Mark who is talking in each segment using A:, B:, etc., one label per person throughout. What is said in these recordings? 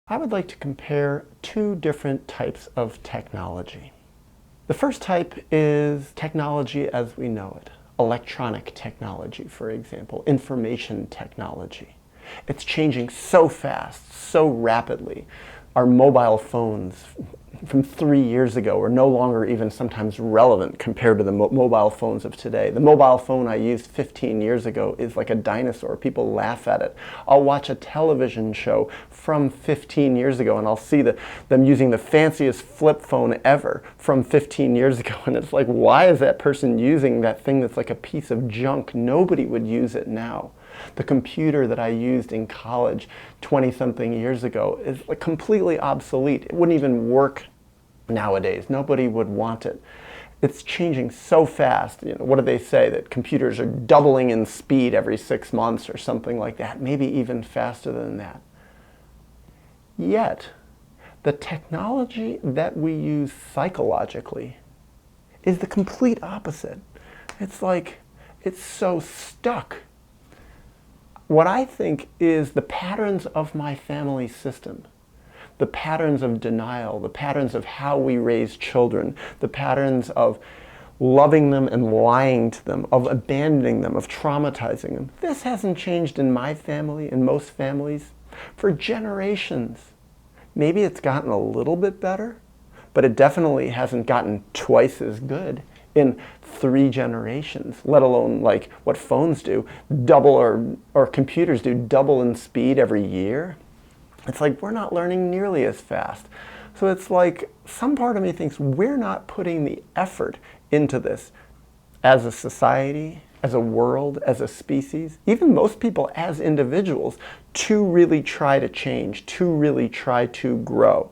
A: I would like to compare two different types of technology. The first type is technology as we know it. Electronic technology, for example, information technology. It's changing so fast, so rapidly. Our mobile phones from 3 years ago are no longer even sometimes relevant compared to the mobile phones of today. The mobile phone I used 15 years ago is like a dinosaur. People laugh at it. I'll watch a television show from 15 years ago and I'll see them using the fanciest flip phone ever from 15 years ago, and it's like, why is that person using that thing that's like a piece of junk? Nobody would use it now. The computer that I used in college 20-something years ago is like completely obsolete. It wouldn't even work nowadays. Nobody would want it. It's changing so fast. What do they say? That computers are doubling in speed every 6 months or something like that, maybe even faster than that. Yet, the technology that we use psychologically is the complete opposite. It's like, it's so stuck. What I think is the patterns of my family system, the patterns of denial, the patterns of how we raise children, the patterns of loving them and lying to them, of abandoning them, of traumatizing them. This hasn't changed in my family, in most families, for generations. Maybe it's gotten a little bit better, but it definitely hasn't gotten twice as good in 3 generations, let alone like what phones do, double or computers do, double in speed every year. It's like we're not learning nearly as fast. So it's like some part of me thinks we're not putting the effort into this as a society, as a world, as a species, even most people as individuals, to really try to change, to really try to grow.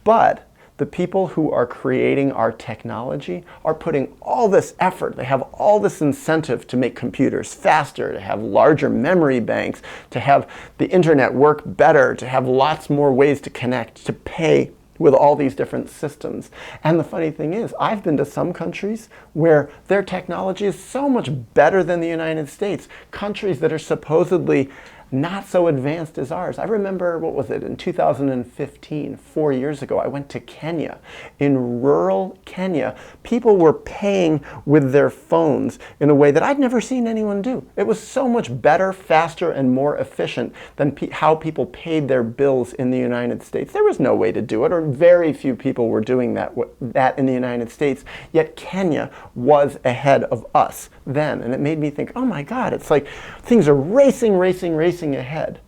A: But the people who are creating our technology are putting all this effort. They have all this incentive to make computers faster, to have larger memory banks, to have the internet work better, to have lots more ways to connect, to pay with all these different systems. And the funny thing is, I've been to some countries where their technology is so much better than the United States. Countries that are supposedly not so advanced as ours. I remember, what was it, in 2015, 4 years ago, I went to Kenya. In rural Kenya, people were paying with their phones in a way that I'd never seen anyone do. It was so much better, faster, and more efficient than how people paid their bills in the United States. There was no way to do it, or very few people were doing that in the United States, yet Kenya was ahead of us then. And it made me think, oh my God, it's like things are racing ahead.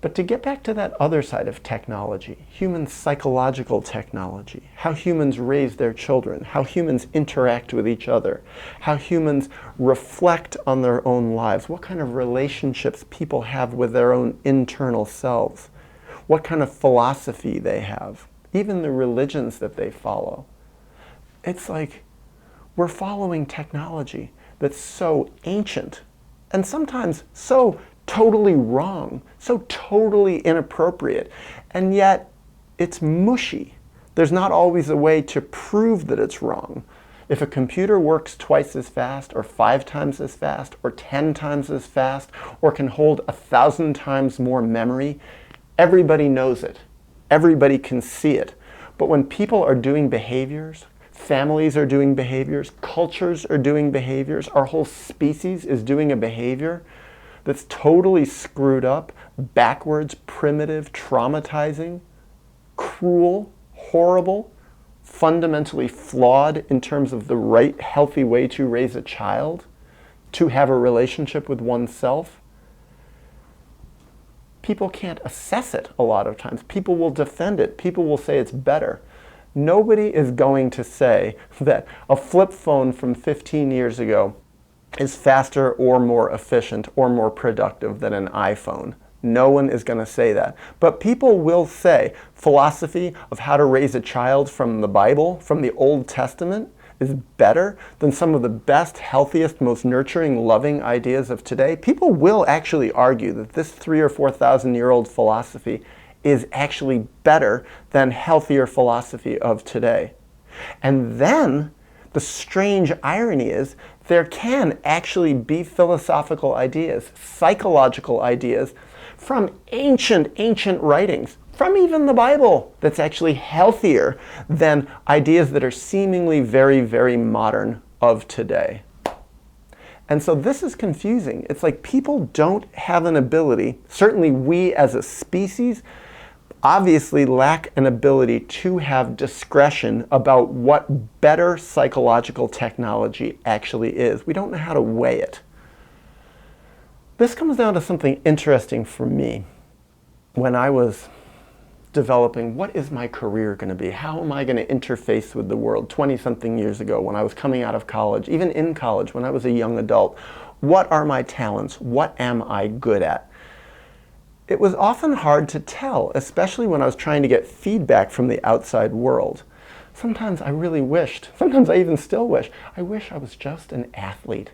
A: But to get back to that other side of technology, human psychological technology, how humans raise their children, how humans interact with each other, how humans reflect on their own lives, what kind of relationships people have with their own internal selves, what kind of philosophy they have, even the religions that they follow. It's like we're following technology that's so ancient and sometimes so totally wrong, so totally inappropriate, and yet it's mushy. There's not always a way to prove that it's wrong. If a computer works twice as fast, or 5 times as fast, or 10 times as fast, or can hold 1,000 times more memory, everybody knows it. Everybody can see it. But when people are doing behaviors, families are doing behaviors, cultures are doing behaviors, our whole species is doing a behavior that's totally screwed up, backwards, primitive, traumatizing, cruel, horrible, fundamentally flawed in terms of the right, healthy way to raise a child, to have a relationship with oneself. People can't assess it a lot of times. People will defend it. People will say it's better. Nobody is going to say that a flip phone from 15 years ago is faster or more efficient or more productive than an iPhone. No one is going to say that. But people will say philosophy of how to raise a child from the Bible, from the Old Testament, is better than some of the best, healthiest, most nurturing, loving ideas of today. People will actually argue that this 3,000 or 4,000 year old philosophy is actually better than healthier philosophy of today. And then the strange irony is there can actually be philosophical ideas, psychological ideas from ancient writings, from even the Bible, that's actually healthier than ideas that are seemingly very, very modern of today. And so this is confusing. It's like people don't have an ability, certainly we as a species, obviously lack an ability to have discretion about what better psychological technology actually is. We don't know how to weigh it. This comes down to something interesting for me. When I was developing, what is my career going to be? How am I going to interface with the world 20-something years ago when I was coming out of college, even in college, when I was a young adult? What are my talents? What am I good at? It was often hard to tell, especially when I was trying to get feedback from the outside world. Sometimes I really wished, sometimes I even still wish, I wish I was just an athlete.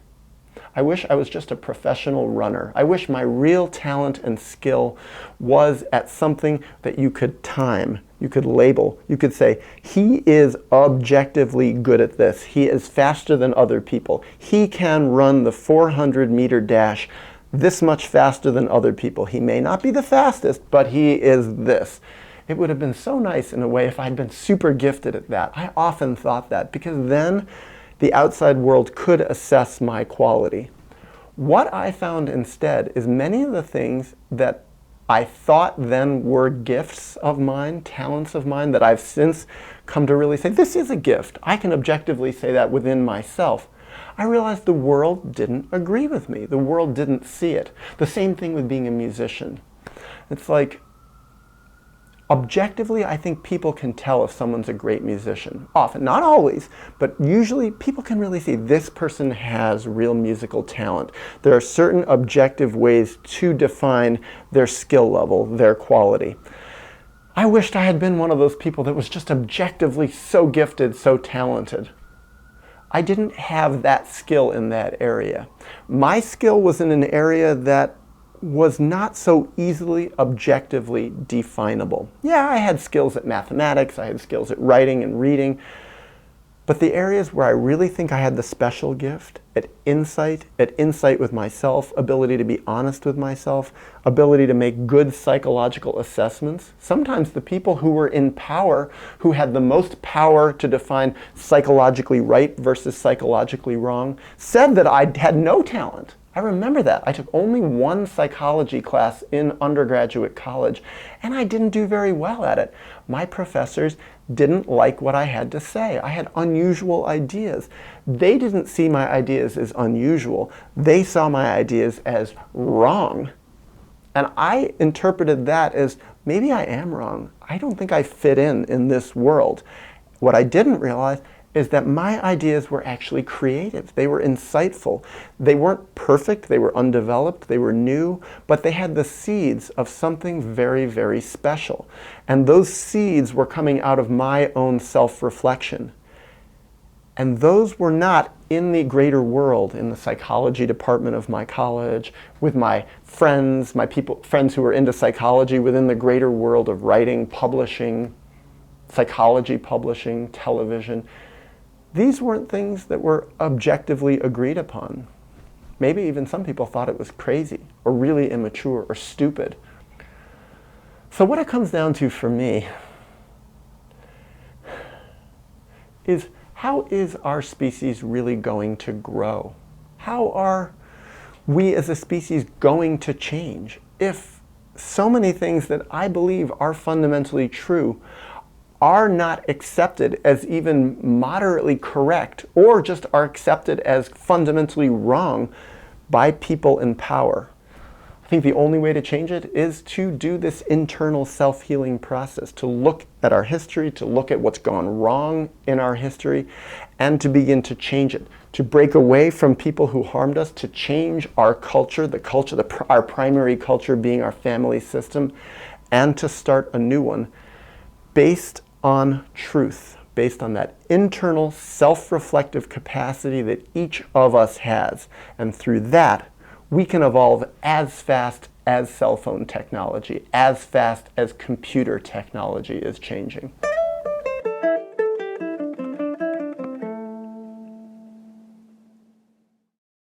A: I wish I was just a professional runner. I wish my real talent and skill was at something that you could time, you could label, you could say, he is objectively good at this. He is faster than other people. He can run the 400-meter dash this much faster than other people. He may not be the fastest, but he is this. It would have been so nice in a way if I'd been super gifted at that. I often thought that, because then the outside world could assess my quality. What I found instead is many of the things that I thought then were gifts of mine, talents of mine, that I've since come to really say, this is a gift. I can objectively say that within myself. I realized the world didn't agree with me. The world didn't see it. The same thing with being a musician. It's like, objectively, I think people can tell if someone's a great musician. Often, not always, but usually people can really see this person has real musical talent. There are certain objective ways to define their skill level, their quality. I wished I had been one of those people that was just objectively so gifted, so talented. I didn't have that skill in that area. My skill was in an area that was not so easily objectively definable. Yeah, I had skills at mathematics, I had skills at writing and reading, but the areas where I really think I had the special gift, at insight with myself, ability to be honest with myself, ability to make good psychological assessments. Sometimes the people who were in power, who had the most power to define psychologically right versus psychologically wrong, said that I had no talent. I remember that. I took only one psychology class in undergraduate college, and I didn't do very well at it. My professors didn't like what I had to say. I had unusual ideas. They didn't see my ideas as unusual. They saw my ideas as wrong. And I interpreted that as, maybe I am wrong. I don't think I fit in this world. What I didn't realize is that my ideas were actually creative. They were insightful. They weren't perfect, they were undeveloped, they were new, but they had the seeds of something very, very special. And those seeds were coming out of my own self-reflection. And those were not in the greater world, in the psychology department of my college, with my friends, friends who were into psychology within the greater world of writing, publishing, psychology publishing, television. These weren't things that were objectively agreed upon. Maybe even some people thought it was crazy or really immature or stupid. So what it comes down to for me is, how is our species really going to grow? How are we as a species going to change if so many things that I believe are fundamentally true are not accepted as even moderately correct, or just are accepted as fundamentally wrong by people in power? I think the only way to change it is to do this internal self-healing process, to look at our history, to look at what's gone wrong in our history, and to begin to change it, to break away from people who harmed us, to change our culture, our primary culture being our family system, and to start a new one based on truth, based on that internal self-reflective capacity that each of us has. And through that, we can evolve as fast as cell phone technology, as fast as computer technology is changing.